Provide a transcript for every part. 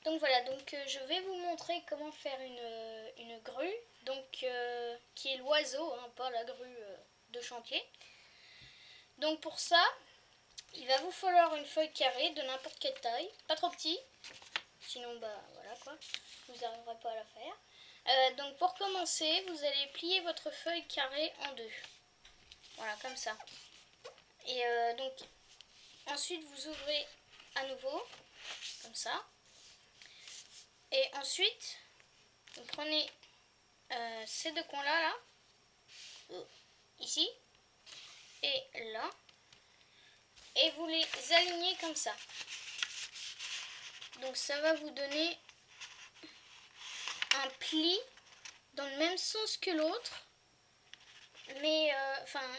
Donc voilà, donc je vais vous montrer comment faire une grue, donc qui est l'oiseau, hein, pas la grue de chantier. Donc pour ça, il va vous falloir une feuille carrée de n'importe quelle taille, pas trop petit, sinon bah voilà quoi, vous n'arriverez pas à la faire. Donc pour commencer, vous allez plier votre feuille carrée en deux, voilà comme ça. Et donc ensuite vous ouvrez à nouveau, comme ça. Et ensuite, vous prenez ces deux coins-là, ici, et là, et vous les alignez comme ça. Donc ça va vous donner un pli dans le même sens que l'autre, mais enfin,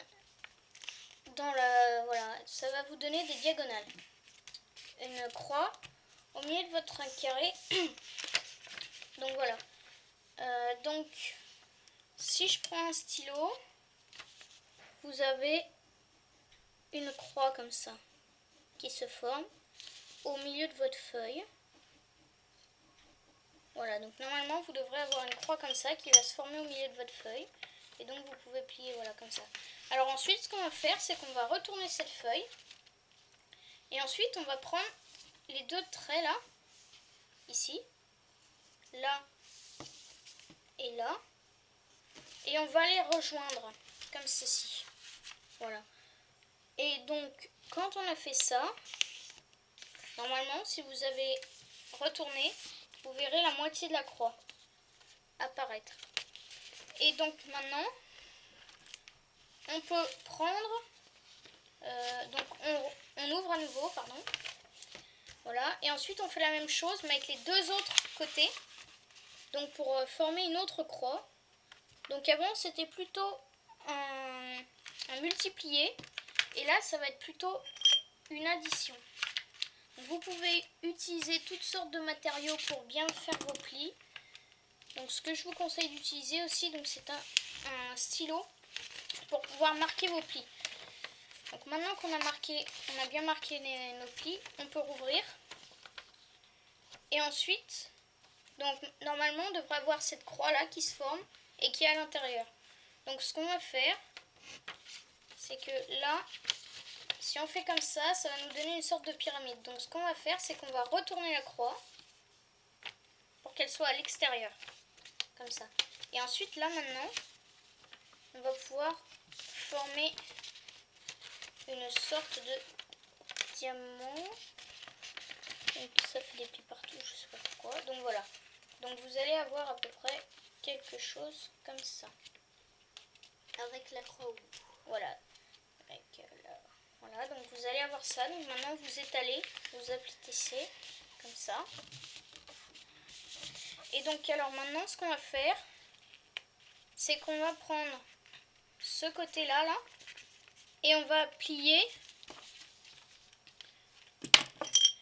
voilà, ça va vous donner des diagonales. Une croix au milieu de votre carré. Donc voilà. Donc, si je prends un stylo, vous avez une croix comme ça qui se forme au milieu de votre feuille. Voilà, donc normalement vous devrez avoir une croix comme ça qui va se former au milieu de votre feuille. Et donc vous pouvez plier, voilà, comme ça. Alors ensuite, ce qu'on va faire, c'est qu'on va retourner cette feuille. Et ensuite, on va prendre les deux traits là, ici, là et là. Et on va les rejoindre, comme ceci. Voilà. Et donc, quand on a fait ça, normalement, si vous avez retourné, vous verrez la moitié de la croix apparaître. Et donc maintenant, on peut prendre, donc on ouvre à nouveau, pardon. Voilà, et ensuite on fait la même chose, mais avec les deux autres côtés. Donc pour former une autre croix. Donc avant c'était plutôt un multiplié, et là ça va être plutôt une addition. Donc vous pouvez utiliser toutes sortes de matériaux pour bien faire vos plis. Donc ce que je vous conseille d'utiliser aussi, donc c'est un stylo pour pouvoir marquer vos plis. Donc maintenant qu'on a bien marqué nos plis, on peut rouvrir. Et ensuite, donc normalement on devrait avoir cette croix là qui se forme et qui est à l'intérieur. Donc ce qu'on va faire, c'est que là, si on fait comme ça, ça va nous donner une sorte de pyramide. Donc ce qu'on va faire, c'est qu'on va retourner la croix pour qu'elle soit à l'extérieur, comme ça. Et ensuite là maintenant, on va pouvoir former une sorte de diamant. Donc ça fait des plis partout, je sais pas pourquoi. Donc voilà. Donc vous allez avoir à peu près quelque chose comme ça. Avec la croix au bout. Voilà. Voilà, donc vous allez avoir ça. Donc maintenant vous étalez, vous aplatissez comme ça. Et donc alors maintenant ce qu'on va faire, c'est qu'on va prendre ce côté-là, là, et on va plier.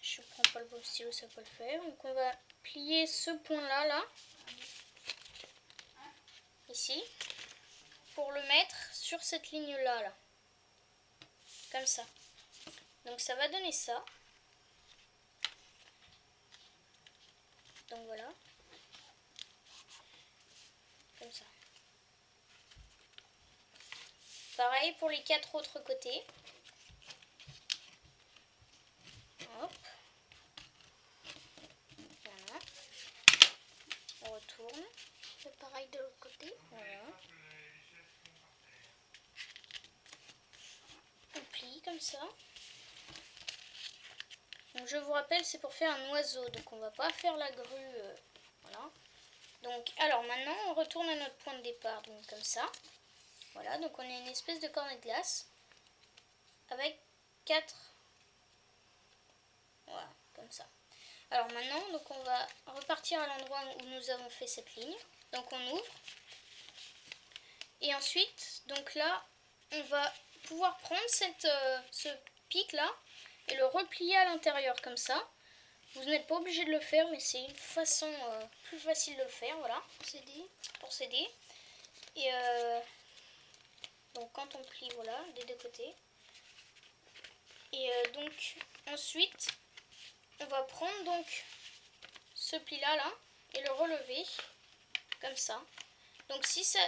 Je prends pas le bon stylo, ça peut le faire. Donc on va plier ce point-là, là, ici, pour le mettre sur cette ligne-là, là. Comme ça. Donc ça va donner ça. Donc voilà. Comme ça. Pareil pour les 4 autres côtés. Hop. Voilà. On retourne. C'est pareil de l'autre côté. Voilà. On plie comme ça. Donc je vous rappelle, c'est pour faire un oiseau. Donc on va pas faire la grue. Voilà. Donc alors maintenant on retourne à notre point de départ. Donc comme ça. Voilà. Donc on a une espèce de cornet de glace. Avec 4. Voilà. Comme ça. Alors maintenant, donc on va repartir à l'endroit où nous avons fait cette ligne. Donc on ouvre. Et ensuite, donc là, on va pouvoir prendre ce pic là et le replier à l'intérieur comme ça. Vous n'êtes pas obligé de le faire, mais c'est une façon plus facile de le faire, voilà, pour s'aider. Et donc quand on plie, voilà, des deux côtés. Et donc ensuite, on va prendre donc ce pli-là, là, et le relever, comme ça. Donc si ça,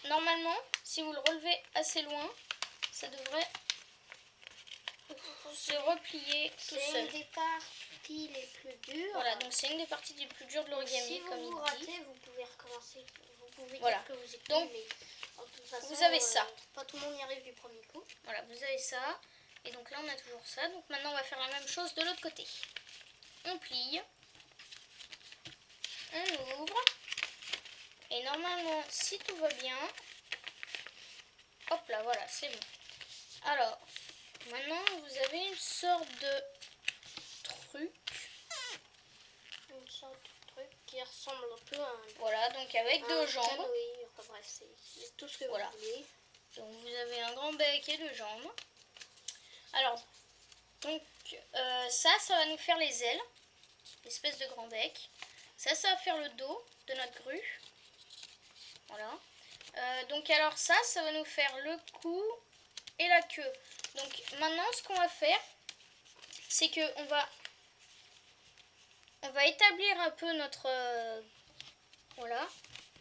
normalement, si vous le relevez assez loin, ça devrait se replier tout seul. C'est une des parties les plus dures. Voilà, donc c'est une des parties les plus dures de l'origami, si comme vous il ratez, dit. vous pouvez recommencer. Vous pouvez Voilà. dire que vous êtes Donc, nul, mais en toute façon, vous avez ça. Pas tout le monde y arrive du premier coup. Voilà, vous avez ça. Et donc là, on a toujours ça. Donc maintenant, on va faire la même chose de l'autre côté. On plie. On ouvre. Et normalement, si tout va bien, hop là, voilà, c'est bon. Alors, maintenant, vous avez une sorte de truc. Une sorte de truc qui ressemble un peu à un... Voilà, donc avec deux jambes. Canoë. Enfin bref, c'est tout ce que Voilà. vous voulez. Donc vous avez un grand bec et deux jambes. Alors, donc ça va nous faire les ailes. L'espèce de grand bec. Ça va faire le dos de notre grue. Voilà. Donc alors ça va nous faire le cou et la queue. Donc maintenant, ce qu'on va faire, c'est que on va établir un peu notre... voilà.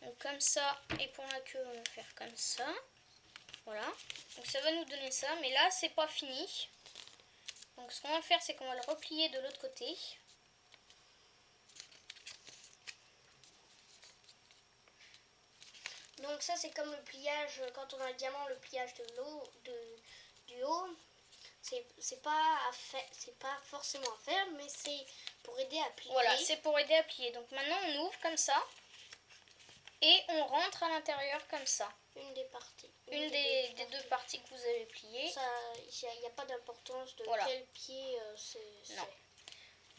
Donc comme ça. Et pour la queue, on va faire comme ça. Voilà. Donc ça va nous donner ça. Mais là, c'est pas fini. Donc ce qu'on va faire, c'est qu'on va le replier de l'autre côté. Donc ça, c'est comme le pliage, quand on a le diamant, le pliage du haut. C'est pas forcément à faire, mais c'est pour aider à plier. Voilà, c'est pour aider à plier. Donc maintenant, on ouvre comme ça. Et on rentre à l'intérieur comme ça. Une des parties. Une des deux parties que vous avez pliées. Il n'y a pas d'importance de voilà. quel pied c'est. Non.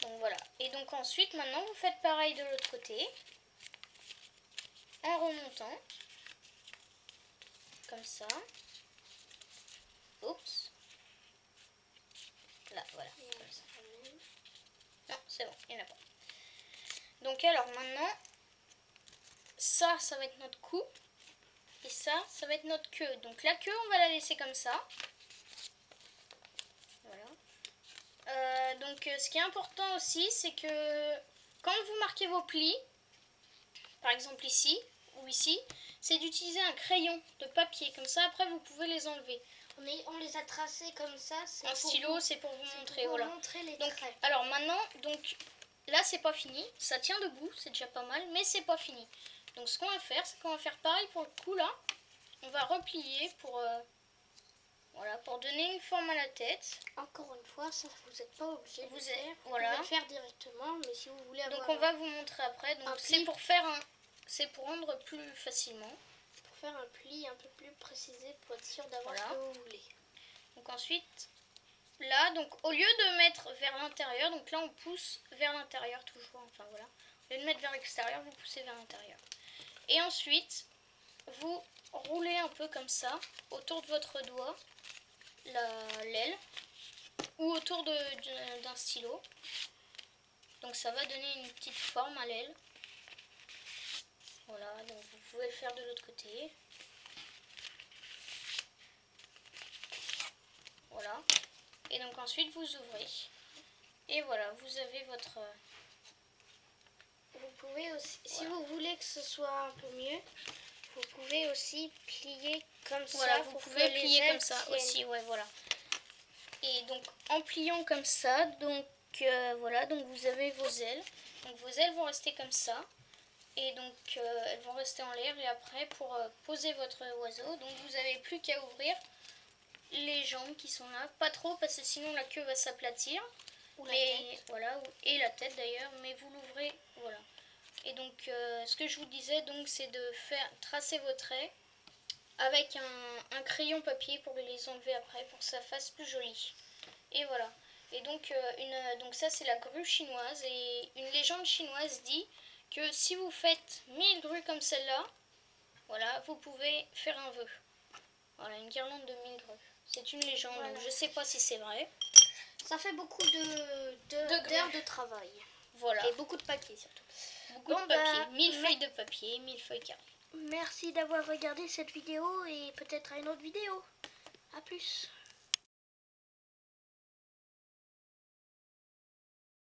Donc voilà. Et donc ensuite, maintenant, vous faites pareil de l'autre côté. En remontant. Comme ça. Oups. Là, voilà. Comme ça. Non, c'est bon, il n'y en a pas. Donc alors maintenant, ça va être notre cou. Et ça va être notre queue. Donc la queue, on va la laisser comme ça. Voilà. Donc ce qui est important aussi, c'est que quand vous marquez vos plis, par exemple ici ou ici, c'est d'utiliser un crayon de papier. Comme ça, après, vous pouvez les enlever. On les a tracés comme ça. Un stylo, c'est pour vous montrer. Pour voilà. montrer les donc, traits. alors maintenant, donc là, c'est pas fini. Ça tient debout, c'est déjà pas mal, mais c'est pas fini. Donc ce qu'on va faire, c'est qu'on va faire pareil pour le cou là. On va replier pour, voilà, pour donner une forme à la tête. Encore une fois, ça vous n'êtes pas obligé de le faire. Voilà. Vous pouvez le faire directement, mais si vous voulez avoir... Donc on va vous montrer après. Donc c'est pour faire c'est pour rendre plus facilement. Pour faire un pli un peu plus précisé pour être sûr d'avoir ce que vous voulez. Donc ensuite, là, donc au lieu de mettre vers l'intérieur, donc là on pousse vers l'intérieur toujours. Enfin voilà. Au lieu de mettre vers l'extérieur, vous poussez vers l'intérieur. Et ensuite, vous roulez un peu comme ça autour de votre doigt l'aile ou autour d'un stylo. Donc ça va donner une petite forme à l'aile. Voilà, donc vous pouvez le faire de l'autre côté. Voilà. Et donc ensuite vous ouvrez. Et voilà, vous avez votre... Vous pouvez aussi, si vous voulez que ce soit un peu mieux, vous pouvez aussi plier comme ça. Voilà, vous pouvez plier comme ça aussi, ouais, voilà. Et donc en pliant comme ça, donc voilà, donc vous avez vos ailes. Donc vos ailes vont rester comme ça. Et donc elles vont rester en l'air. Et après, pour poser votre oiseau, donc vous n'avez plus qu'à ouvrir les jambes qui sont là. Pas trop, parce que sinon la queue va s'aplatir. Ou la tête. Voilà, et la tête d'ailleurs, mais vous l'ouvrez, voilà. Et donc ce que je vous disais, donc c'est de tracer vos traits avec un crayon papier pour les enlever après, pour que ça fasse plus joli. Et voilà. Et donc, donc ça c'est la grue chinoise, et une légende chinoise dit que si vous faites 1000 grues comme celle-là, voilà, vous pouvez faire un vœu. Voilà, une guirlande de 1000 grues. C'est une légende, voilà. Donc je sais pas si c'est vrai. Ça fait beaucoup d'heures de travail. Voilà. Et beaucoup de papier surtout. Beaucoup de papier. 1000 feuilles de papier, 1000 feuilles carrées. Merci d'avoir regardé cette vidéo et peut-être à une autre vidéo. A plus.